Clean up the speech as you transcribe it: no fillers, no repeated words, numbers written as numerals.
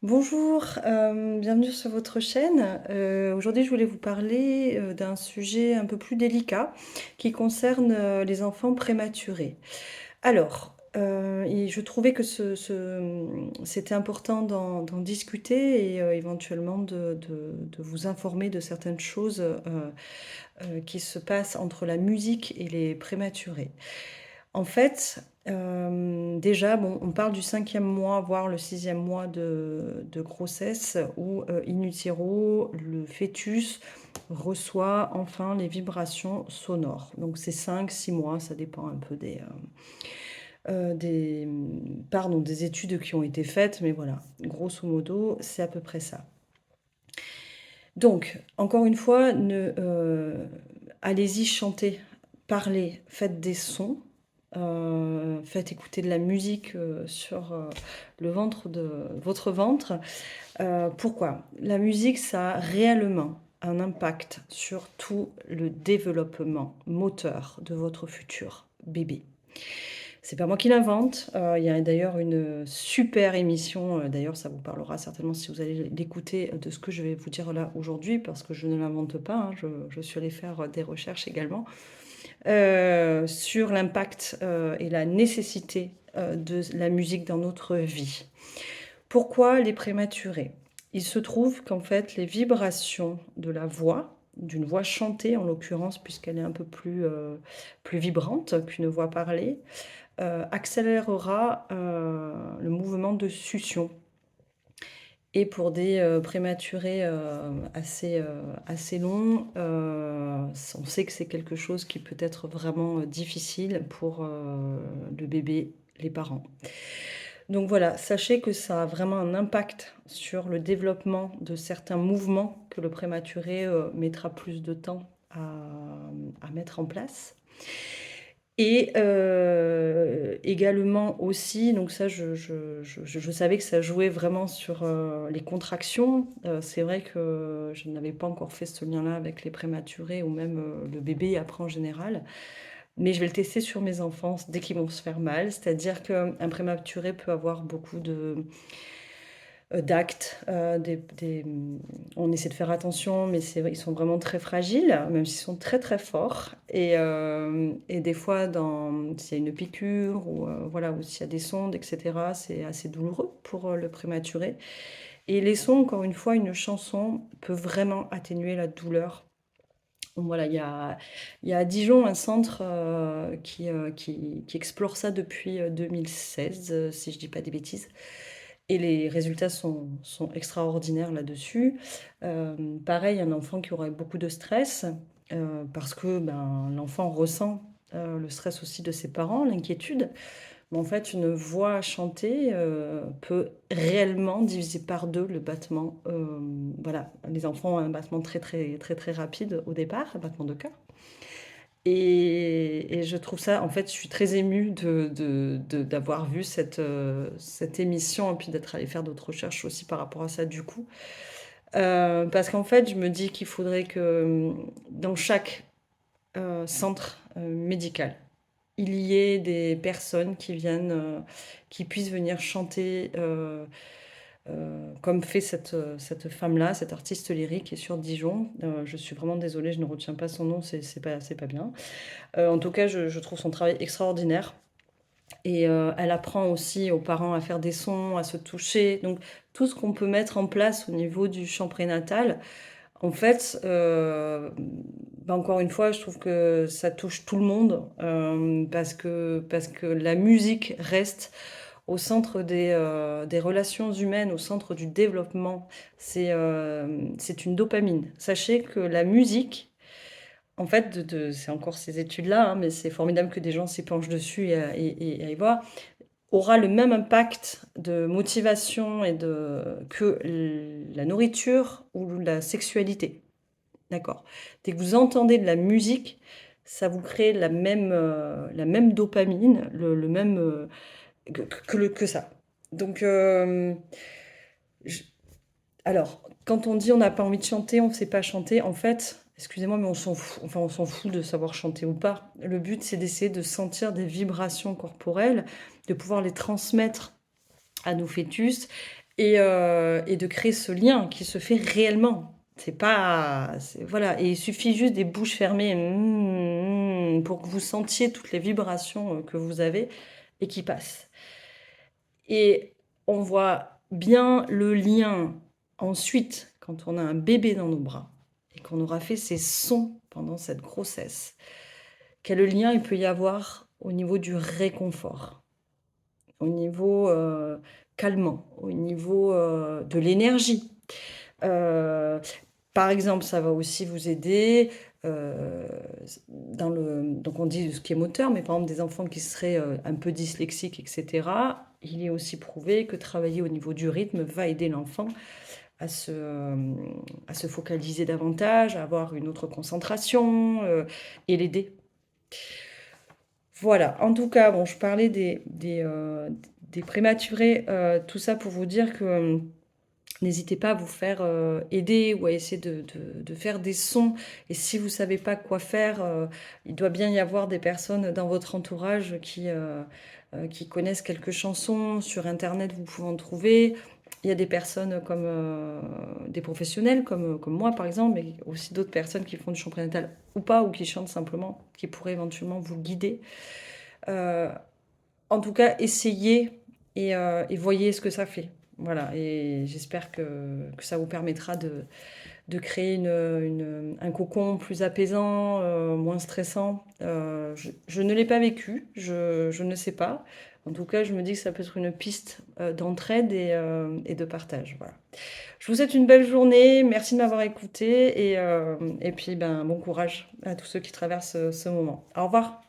Bonjour, bienvenue sur votre chaîne. Aujourd'hui, je voulais vous parler, d'un sujet un peu plus délicat qui concerne, les enfants prématurés. Alors, et je trouvais que c'était important d'en discuter et éventuellement de vous informer de certaines choses, qui se passent entre la musique et les prématurés. En fait, déjà, bon, on parle du 5e mois, voire le 6e mois de grossesse où, in utero, le fœtus reçoit enfin les vibrations sonores. Donc c'est 5, 6 mois, ça dépend un peu des études qui ont été faites, mais voilà, grosso modo, c'est à peu près ça. Donc, encore une fois, allez-y chanter, parlez, faites des sons, faites écouter de la musique, sur, le ventre de votre ventre. Pourquoi? La musique, ça a réellement un impact sur tout le développement moteur de votre futur bébé. C'est pas moi qui l'invente, il y a d'ailleurs une super émission, d'ailleurs ça vous parlera certainement si vous allez l'écouter, de ce que je vais vous dire là aujourd'hui parce que je ne l'invente pas, hein, je suis allée faire, des recherches également, sur l'impact, et la nécessité, de la musique dans notre vie. Pourquoi les prématurés? Il se trouve qu'en fait les vibrations de la voix, d'une voix chantée en l'occurrence puisqu'elle est un peu plus vibrante qu'une voix parlée, accélérera, le mouvement de succion et pour des, prématurés, assez longs, on sait que c'est quelque chose qui peut être vraiment, difficile pour, le bébé, les parents. Donc voilà, sachez que ça a vraiment un impact sur le développement de certains mouvements que le prématuré, mettra plus de temps à mettre en place. Et également aussi, donc ça je savais que ça jouait vraiment sur, les contractions. C'est vrai que je n'avais pas encore fait ce lien-là avec les prématurés ou même, le bébé après en général. Mais je vais le tester sur mes enfants dès qu'ils vont se faire mal. C'est-à-dire qu'un prématuré peut avoir beaucoup d'actes, on essaie de faire attention, mais c'est vrai, ils sont vraiment très fragiles, même s'ils sont très, très forts et des fois s'il y a une piqûre ou voilà, ou s'il y a des sondes et cetera, c'est assez douloureux pour, le prématuré et les sons, encore une fois, une chanson peut vraiment atténuer la douleur. Donc voilà, il y a à Dijon un centre, qui explore ça depuis, 2016, si je dis pas des bêtises et les résultats sont extraordinaires là-dessus. Pareil, un enfant qui aurait beaucoup de stress, parce que, ben, l'enfant ressent, le stress aussi de ses parents, l'inquiétude. Mais en fait, une voix chantée, peut réellement diviser par 2 le battement, voilà, les enfants ont un battement très, très, très, très rapide au départ, un battement de cœur et je trouve ça en fait, je suis très émue d'avoir vu cette émission et puis d'être allée faire d'autres recherches aussi par rapport à ça du coup. Parce qu'en fait, je me dis qu'il faudrait que, dans chaque, centre, médical, il y ait des personnes qui viennent, qui puissent venir chanter, comme fait cette femme-là, cette artiste lyrique qui est sur Dijon. Je suis vraiment désolée, je ne retiens pas son nom, c'est pas bien. En tout cas, je trouve son travail extraordinaire et elle apprend aussi aux parents à faire des sons, à se toucher. Donc tout ce qu'on peut mettre en place au niveau du chant prénatal, en fait, bah, encore une fois, je trouve que ça touche tout le monde, parce que la musique reste au centre des relations humaines, au centre du développement. C'est une dopamine. Sachez que la musique en fait, c'est encore ces études-là, hein, mais c'est formidable que des gens s'y penchent dessus et aillent voir, aura le même impact de motivation que la nourriture ou la sexualité. D'accord? Dès que vous entendez de la musique, ça vous crée la même dopamine, le même, que ça. Donc, j alors, quand on dit: «On n'a pas envie de chanter, on ne sait pas chanter», en fait, excusez-moi, mais on s'en fout, enfin, on s'en fout de savoir chanter ou pas. Le but, c'est d'essayer de sentir des vibrations corporelles, de pouvoir les transmettre à nos fœtus et de créer ce lien qui se fait réellement. C'est pas voilà, et il suffit juste des bouches fermées, pour que vous sentiez toutes les vibrations, que vous avez et qui passent. Et on voit bien le lien ensuite quand on a un bébé dans nos bras et qu'on aura fait ces sons pendant cette grossesse. Quel lien il peut y avoir au niveau du réconfort, au niveau, calmant, au niveau, de l'énergie. Heu, Par exemple, ça va aussi vous aider, dans le donc on dit ce qui est moteur, mais par exemple des enfants qui seraient, un peu dyslexiques et cetera, il est aussi prouvé que travailler au niveau du rythme va aider l'enfant à se focaliser davantage, à avoir une autre concentration, et l'aider. Voilà, en tout cas, bon, je parlais des prématurés, tout ça pour vous dire que, n'hésitez pas à vous faire, aider ou à essayer de faire des sons, et si vous savez pas quoi faire, il doit bien y avoir des personnes dans votre entourage qui connaissent quelques chansons. Sur internet, vous pouvez en trouver. Il y a des personnes comme, des professionnels comme moi par exemple, mais aussi d'autres personnes qui font du chant prénatal ou pas, ou qui chantent simplement, qui pourraient éventuellement vous guider. Heu, En tout cas, essayez et voyez ce que ça fait. Voilà, et j'espère que ça vous permettra de créer un cocon plus apaisant, moins stressant. Je ne l'ai pas vécu, je ne sais pas. En tout cas, je me dis que ça peut être une piste, d'entraide et de partage, voilà. Je vous souhaite une belle journée, merci de m'avoir écoutée et puis, ben, bon courage à tous ceux qui traversent, ce moment. Au revoir.